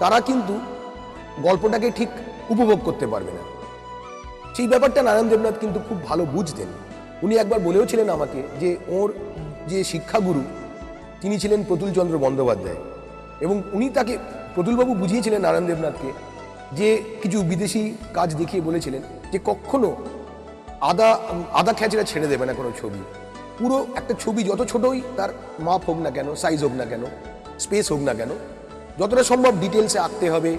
তারা কিন্তু গল্পটাকে ঠিক উপভোগ করতে পারবে না। সেই ব্যাপারটা নারায়ণ দেবনাথ কিন্তু খুব ভালো বুঝতেন। উনি একবার বলেও ছিলেন আমাকে যে ওর যে শিক্ষাগুরু তিনি ছিলেন প্রতুলচন্দ্র বন্দ্যোপাধ্যায়, এবং উনি তাকে প্রতুলবাবু বুঝিয়েছিলেন নারায়ণ দেবনাথকে যে কিছু বিদেশি কাজ দেখিয়ে বলেছিলেন যে কখনো আদা খ্যাচড়া ছেড়ে দেবে না কোনো ছবি। পুরো একটা ছবি যত ছোটই তার মাপ হোক না কেন, সাইজ হোক না কেন, স্পেস হোক না কেন, যতটা সম্ভব ডিটেলসে আঁকতে হবে।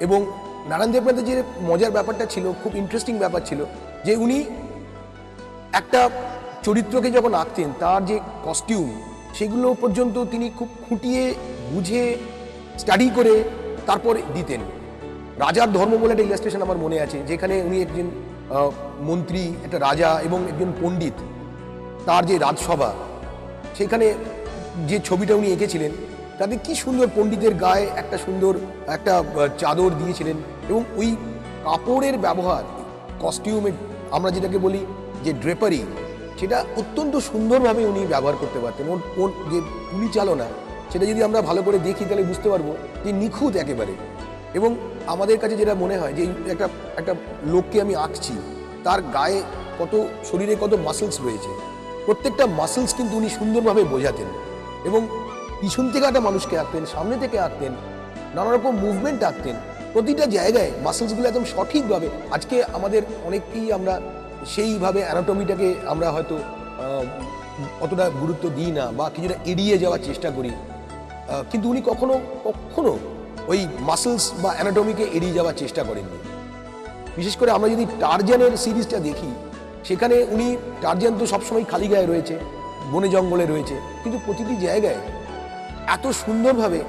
এবং নারায়ণ দেবনাথের যে মজার ব্যাপারটা ছিল, খুব ইন্টারেস্টিং ব্যাপার ছিল যে উনি একটা চরিত্রকে যখন আঁকতেন তার যে কস্টিউম সেগুলো পর্যন্ত তিনি খুব খুঁটিয়ে বুঝে স্টাডি করে তারপর দিতেন। রাজার ধর্ম বলে একটা ইলাস্ট্রেশন আমার মনে আছে, যেখানে উনি একজন মন্ত্রী, একটা রাজা এবং একজন পণ্ডিত, তার যে রাজসভা, সেখানে যে ছবিটা উনি এঁকেছিলেন তাতে কি সুন্দর পণ্ডিতের গায়ে একটা সুন্দর একটা চাদর দিয়েছিলেন, এবং ওই কাপড়ের ব্যবহার, কস্টিউমের আমরা যেটাকে বলি যে ড্রেপারি, সেটা অত্যন্ত সুন্দরভাবে উনি ব্যবহার করতে পারতেন। ওর যে তুলি চালনা সেটা যদি আমরা ভালো করে দেখি তাহলে বুঝতে পারবো যে নিখুঁত একেবারে। এবং আমাদের কাছে যেটা মনে হয় যে একটা লোককে আমি আঁকছি, তার গায়ে কত, শরীরে কত মাসেলস রয়েছে, প্রত্যেকটা মাসেলস কিন্তু উনি সুন্দরভাবে বোঝাতেন। এবং পিছন থেকে একটা মানুষকে আঁকতেন, সামনে থেকে আঁকতেন, নানা রকম মুভমেন্ট আঁকতেন, প্রতিটা জায়গায় মাসেলসগুলো একদম সঠিকভাবে। আজকে আমাদের অনেকেই আমরা সেইভাবে অ্যানাটমিটাকে আমরা হয়তো অতটা গুরুত্ব দিই না বা কিছুটা এড়িয়ে যাওয়ার চেষ্টা করি, কিন্তু উনি কখনো ওই মাসেলস বা অ্যানাটমিকে এড়িয়ে যাওয়ার চেষ্টা করেননি। বিশেষ করে আমরা যদি টারজানের সিরিজটা দেখি, সেখানে উনি, টারজান তো সবসময় খালি গায়ে রয়েছে, বনে জঙ্গলে রয়েছে, কিন্তু প্রতিটি জায়গায় এত সুন্দরভাবে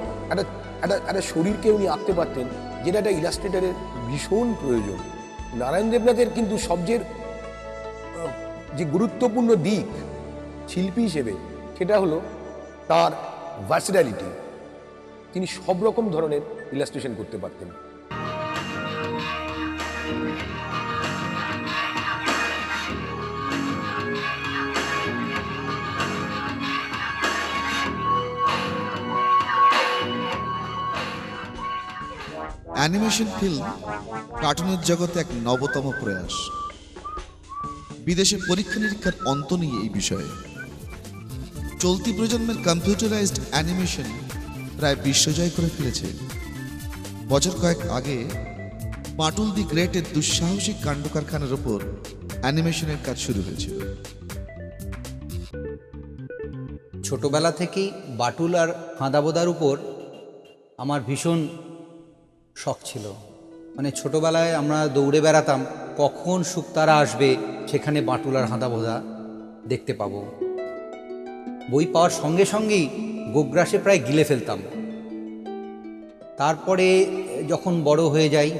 একটা শরীরকে উনি আঁকতে পারতেন, যেটা একটা ইলাস্ট্রেটরের ভীষণ প্রয়োজন। নারায়ণ দেবনাথের কিন্তু সবচেয়ে যে গুরুত্বপূর্ণ দিক শিল্পী হিসেবে সেটা হলো তার ভার্সিটালিটি। তিনি সব রকম ধরনের ইলাস্ট্রেশন করতে পারতেন। অ্যানিমেশন ফিল্ম কার্টুনের জগতে এক নবতম প্রয়াস। বিদেশে পরীক্ষা নিরীক্ষার অন্ত নেই এই বিষয়ে। চলতি প্রজন্মের কম্পিউটারাইজড অ্যানিমেশন প্রায় বিশ্বজয় করে ফেলেছে। বছর কয়েক আগে পাটুল দি গ্রেটের দুঃসাহসিক কাণ্ড কারখানার ওপর অ্যানিমেশনের কাজ শুরু হয়েছিল। ছোটবেলা থেকেই বাটুল আর হাঁদাবোদার উপর আমার ভীষণ শখ ছিল। মানে ছোটবেলায় আমরা দৌড়ে বেড়াতাম, কখন শুকতারা আসবে সেখানে বাটুল আর হাঁদাবোদা দেখতে পাবো। বই পাওয়ার সঙ্গে সঙ্গেই গোগ্রাসে প্রায় গিলে ফেলতাম। তারপরে যখন বড় হয়ে যাই,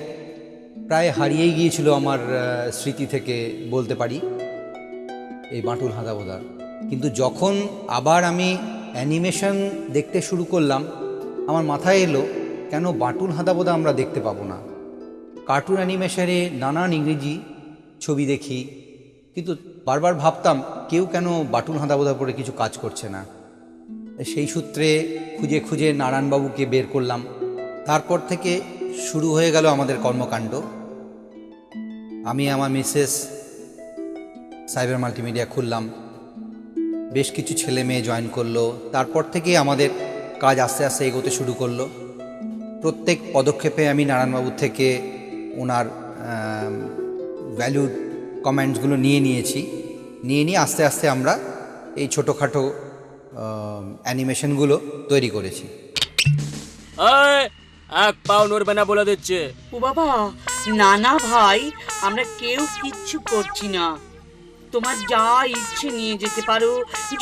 প্রায় হারিয়েই গিয়েছিল আমার স্মৃতি থেকে বলতে পারি এই বাঁটুল হাঁদাবোদার। কিন্তু যখন আবার আমি অ্যানিমেশন দেখতে শুরু করলাম, আমার মাথায় এলো কেন বাঁটুল হাঁদাবোদা আমরা দেখতে পাবো না। কার্টুন অ্যানিমেশনে নানান ইংরেজি ছবি দেখি, কিন্তু বারবার ভাবতাম কেউ কেন বাঁটুল হাঁদাবোদার পরে কিছু কাজ করছে না। সেই সূত্রে খুঁজে খুঁজে নারায়ণবাবুকে বের করলাম। তারপর থেকে শুরু হয়ে গেল আমাদের কর্মকাণ্ড। আমি আমার মিসেস সাইবার মাল্টিমিডিয়া খুললাম, বেশ কিছু ছেলে মেয়ে জয়েন করলো। তারপর থেকে আমাদের কাজ আস্তে আস্তে এগোতে শুরু করলো। প্রত্যেক পদক্ষেপে আমি নারায়ণবাবুর থেকে ওনার ভ্যালুড কমেন্টসগুলো নিয়ে আস্তে আস্তে আমরা এই ছোটোখাটো অ্যানিমেশনগুলো তৈরি করেছি। এক পাও নড়বে না বলে দিচ্ছে। ও বাবা, না না ভাই, আমরা কেউ কিচ্ছু করছি না। তোমার যা ইচ্ছে নিয়ে যেতে পারো,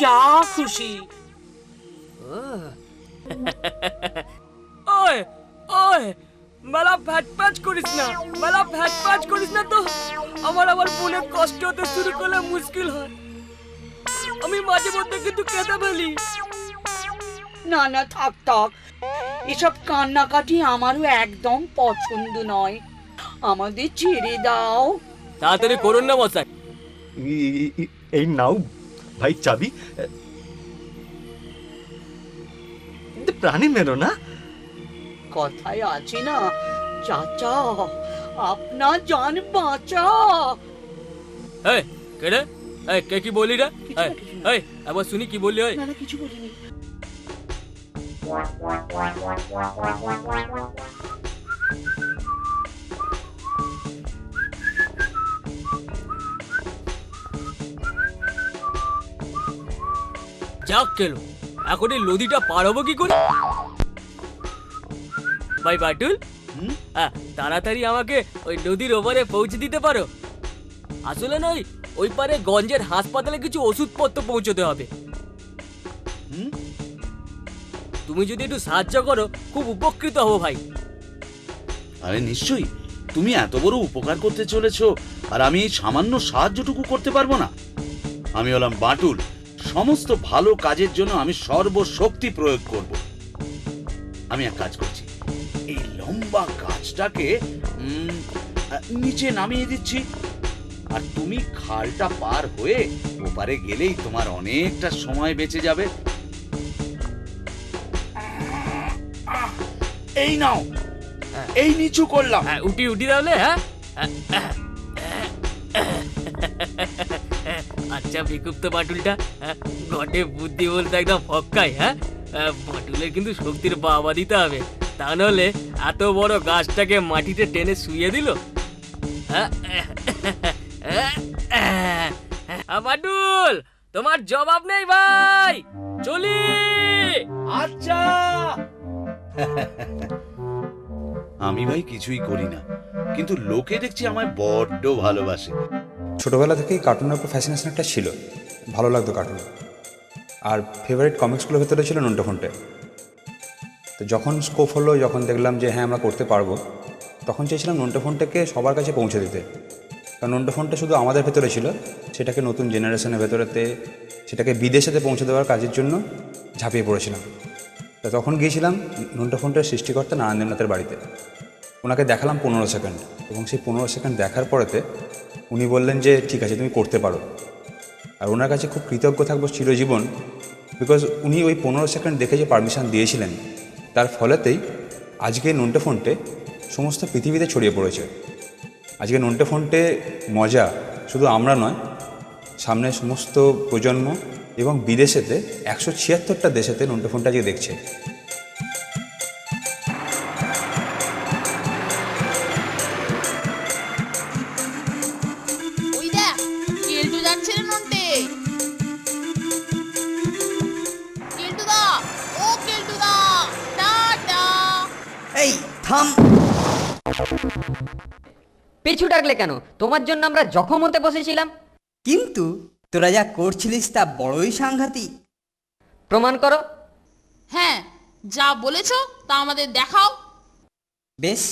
যা খুশি। ওই ওই মেলা ভ্যাটপ্যাচ করিস না তো। আমার মনে কষ্ট হতে শুরু করলে মুশকিল হয়। আমি মাঝে মধ্যে কিন্তু কেঁদে ফেলি। না না, থাক থাক, এসব কান্নাকাটি আমারও একদম পছন্দ নয়। আমাদের ছেড়ে দাও। তাড়াতাড়ি করুন না মশাই। এই নাও ভাই চাবি, কিন্তু প্রাণী মেরো না। কথায় আছে না, চাচা আপনার জান বাঁচা। এই কে রে? এই কে কি বলি রে? এই আবার শুনি কি বললি? ওই না না, কিছু বলিনি। যাক কেলো, এখন এই নদীটা পার হবো কি করে? ভাই বাটুল, তাড়াতাড়ি আমাকে ওই নদীর ওপারে পৌঁছে দিতে পারো? আসলে না, ওই পারে গঞ্জের হাসপাতালে কিছু ওষুধপত্র পৌঁছতে হবে। তুমি যদি একটু সাহায্য করো, খুব উপকৃত হবো ভাই। আরে নিশ্চয়ই, তুমি এত বড় উপকার করতে চলেছো আর আমি এই সামান্য সাহায্যটুকু করতে পারবো না? আমি হলাম বাঁটুল, সমস্ত ভালো কাজের জন্য আমি সর্বশক্তি প্রয়োগ করব। আমি এক কাজ করছি, এই লম্বা গাছটাকে নিচে নামিয়ে দিচ্ছি, আর তুমি খালটা পার হয়ে ওপারে গেলেই তোমার অনেকটা সময় বেঁচে যাবে। এই নাও, এই নিচু করলাম। উঠি তাহলে। হ্যাঁ, আচ্ছা বিকুপ্ত বাটুলটা, ঘটে বুদ্ধি বলতে একদম ফক্কাই। হ্যাঁ, বাটুলের কিন্তু শক্তির বাবা দিতে হবে, তা নাহলে এত বড় গাছটাকে মাটিতে টেনে শুয়ে দিল। বাটুল, তোমার জবাব নেই ভাই, চলি। আচ্ছা। আমি ভাই কিছুই করি না, কিন্তু লোকে দেখছি আমায় বড্ড ভালোবাসে। ছোটোবেলা থেকেই কার্টুনের উপর ফ্যাসিনেশন একটা ছিল, ভালো লাগতো কার্টুন। আর ফেভারিট কমিক্সগুলোর ভেতরে ছিল নন্টে ফন্টে। তো যখন স্কোপ হলো, যখন দেখলাম যে হ্যাঁ আমরা করতে পারবো, তখন চেয়েছিলাম নন্টে ফন্টেকে সবার কাছে পৌঁছে দিতে। কারণ নন্টে ফন্টে শুধু আমাদের ভেতরে ছিল, সেটাকে নতুন জেনারেশনের ভেতরেতে, সেটাকে বিদেশেতে পৌঁছে দেওয়ার কাজের জন্য ঝাঁপিয়ে পড়েছিলাম। তো তখন গিয়েছিলাম নন্টে ফন্টের সৃষ্টিকর্তা নারায়ণ দেবনাথের বাড়িতে। ওনাকে দেখালাম 15 সেকেন্ড, এবং সেই 15 সেকেন্ড দেখার পরেতে উনি বললেন যে ঠিক আছে, তুমি করতে পারো। আর ওনার কাছে খুব কৃতজ্ঞ থাকবো চিরজীবন, বিকজ উনি ওই 15 সেকেন্ড দেখে যে পারমিশন দিয়েছিলেন, তার ফলেতেই আজকে নন্টে ফন্টে সমস্ত পৃথিবীতে ছড়িয়ে পড়েছে। আজকে নন্টে ফন্টে মজা শুধু আমরা নয়, সামনে সমস্ত প্রজন্ম এবং বিদেশেতে 176টা দেশেতে নন্টে ফন্টে আজকে দেখছে। ওই দেখ, কেলটু যাচ্ছে রে নন্টে। কেলটুদা, ও কেলটুদা, টাটা। এই থাম, পিছু ডাকলে কেন? তোমার জন্য আমরা জখম হতে বসেছিলাম। কিন্তু তোরা যা করছিলিস তা বড়ই সাংঘাতিক। প্রমাণ করো। হ্যাঁ, যা বলেছো তা আমাদের দেখাও। বেশ,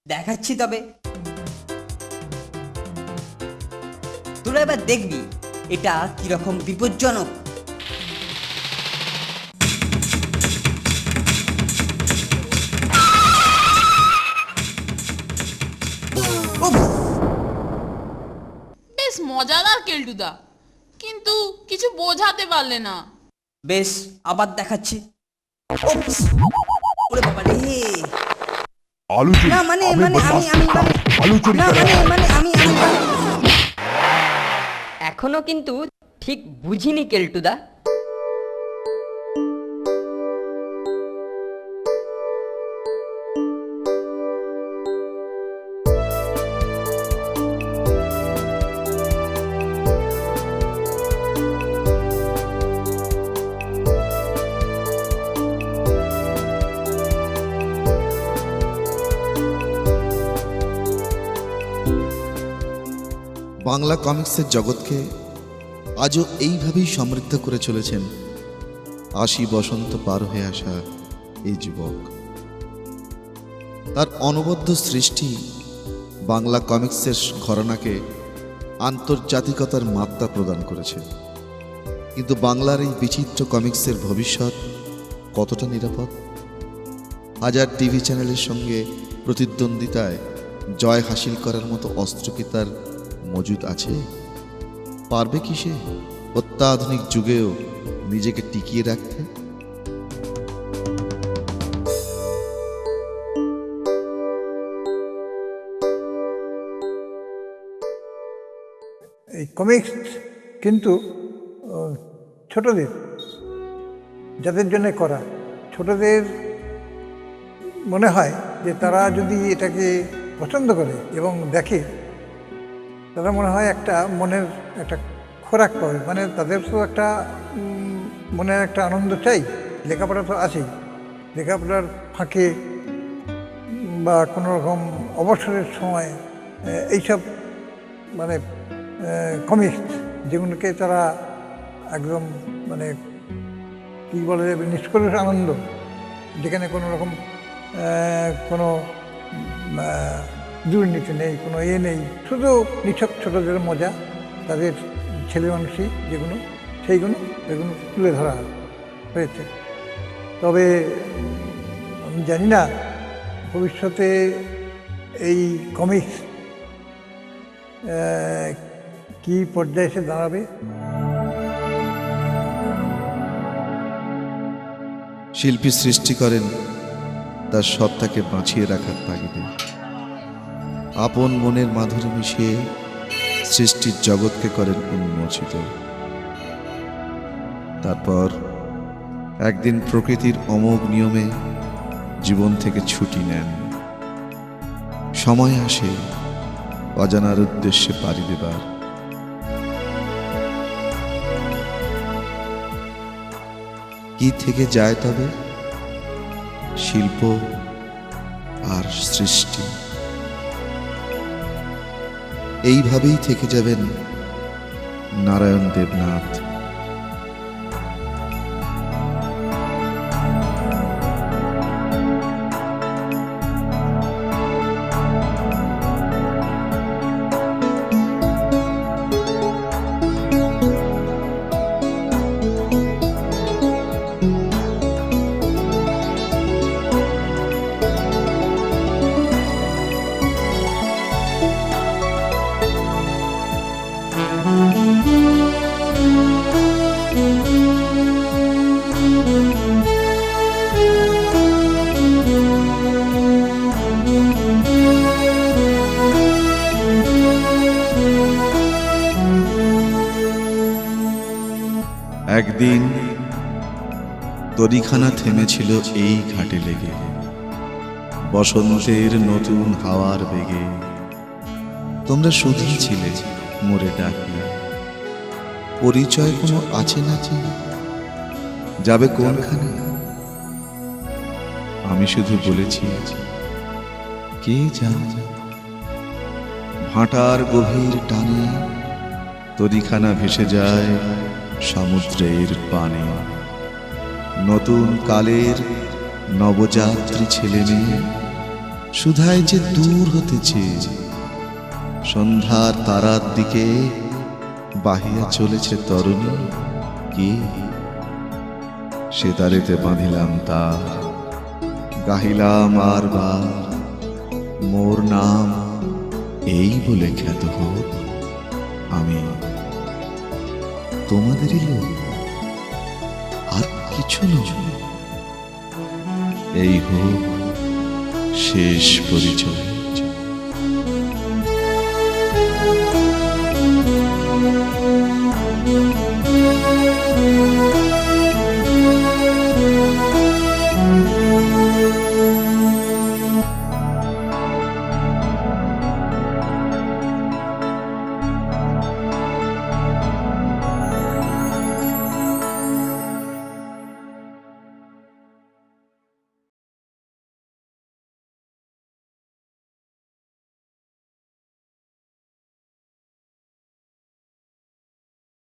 দেখাচ্ছি তবে। তোরা এবার দেখবি এটা কিরকম বিপজ্জনক। বেশ মজাদার কেলটুদা, কিন্তু কিছু বোঝাতে পারলে না। বেশ, আবার দেখাচ্ছি। ওপস! ওরে বাবা রে! না মানে এখনো কিন্তু ঠিক বুঝিনি কেলটুদা। বাংলা কমিক্সের জগৎকে আজও এইভাবেই সমৃদ্ধ করে চলেছেন ৮০ বসন্ত পার হয়ে আসা এই যুবক। তার অনবদ্য সৃষ্টি বাংলা কমিক্সের ঘরানাকে আন্তর্জাতিকতার মাত্রা প্রদান করেছে। কিন্তু বাংলার এই বিচিত্র কমিক্সের ভবিষ্যৎ কতটা নিরাপদ? হাজার টিভি চ্যানেলের সঙ্গে প্রতিদ্বন্দ্বিতায় জয় হাসিল করার মতো অস্ত্র কি তার মজুদ আছে? পারবে কি সে অত্যাধুনিক যুগেও নিজেকে টিকিয়ে রাখতে? এই কমিক্স কিন্তু ছোটদের, যাদের জন্য করা, ছোটদের মনে হয় যে তারা যদি এটাকে পছন্দ করে এবং দেখে, তারা মনে হয় একটা মনের একটা খোরাক পাবে। মানে তাদের তো একটা মনের একটা আনন্দ চাই, লেখাপড়া তো আছেই, লেখাপড়ার ফাঁকে বা কোনো রকম অবসরের সময় এইসব মানে কমিক্স, যেগুলোকে তারা একদম মানে কী বলা যাবে নিষ্কলুষ আনন্দ, যেখানে কোনো রকম কোনো দুর্নীতি নেই, কোনো নেই, শুধু নিছক ছোটোদের মজা, তাদের ছেলে মানুষই যেগুলো সেইগুলো এগুলো তুলে ধরা হয়েছে। তবে আমি জানি না ভবিষ্যতে এই কমিক্স কী পর্যায়ে এসে দাঁড়াবে। শিল্পী সৃষ্টি করেন তার সত্তাকে বাঁচিয়ে রাখার তাগিদে, আপন মনের মাধুরী মিশিয়ে সৃষ্টির জগৎকে করেন উন্মোচিত। তারপর একদিন প্রকৃতির অমোঘ নিয়মে জীবন থেকে ছুটি নেন। সময় আসে অজানার উদ্দেশ্যে পাড়ি দেবার। কি থেকে যায় তবে? শিল্প আর সৃষ্টি। এইভাবেই থেকে যাবেন নারায়ণ দেবনাথ। একদিন তরিখানা থেমেছিল এই ঘাটে লেগে, বসন্তের নতুন হাওয়ার বেগে। তোমরা শুধুই ছিলে মোরে ডাকি, পরিচয় কোনো আছে নাকি? যাবে কোনখানে? আমি শুধু বলেছি কে জানে। ভাটার গভীর টানে তরিখানা ভেসে যায় সমুদ্রের পানে। নতুন কালের নবযাত্রী ছেলে মেয়ে সুধায় যে দূর হতেছে, সন্ধ্যার তারার দিকে বাহিয়া চলেছে তরুণী। কি সে তারেতে বাঁধিলাম তার, গাহিলাম আর বার, মোর নাম এই বলে খ্যাত হোক, আমি তোমাদেরই লোক, আর কিছু নয়। এই হোক শেষ পরিচয়।